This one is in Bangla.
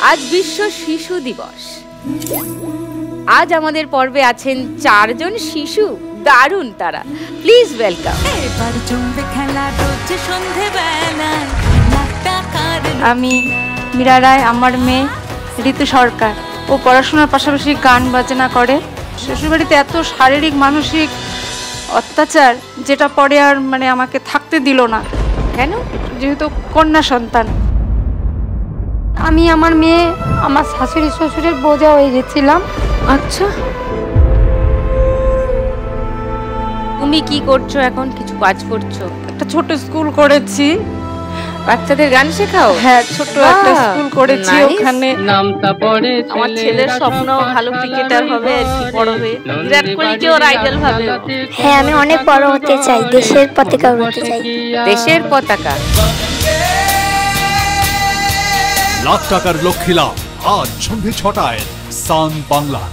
আজ বিশ্ব শিশু দিবস। আজ আমাদের পর্বে আছেন 4 জন শিশু, দারুণ তারা। Please welcome. আমি মীরা রায়, আমার মেয়ে ঋতু সরকার। ও পড়াশোনার পাশাপাশি গান বাজনা করে। শ্বশুরবাড়িতে এত শারীরিক মানসিক অত্যাচার, যেটা পরে আর আমাকে থাকতে দিল না। কেন? যেহেতু কন্যা সন্তান। আমি আমার মেয়ে আমার শাশুড়ি শ্বশুরের বোঝা হয়ে গেছিলাম। আচ্ছা, তুমি কি করছো এখন? কিছু কাজ করছো? একটা ছোট স্কুল করেছি, বাচ্চাদের গান শেখাও? হ্যাঁ, ছোট একটা স্কুল করেছি। ওখানে নামটা পড়ে আমার ছেলের স্বপ্ন ভালো ক্রিকেটার হবে আর কি, বড় হয়ে বিরাট কোহলিকে ওর আইডল ভাবে। হ্যাঁ, আমি অনেক বড় হতে চাই, দেশের পতাকা উড়াতে চাই। দেশের পতাকা। লাখ টাকার লক্ষ্মী লাভ আজ সন্ধ্যে 6টায় সান বাংলা।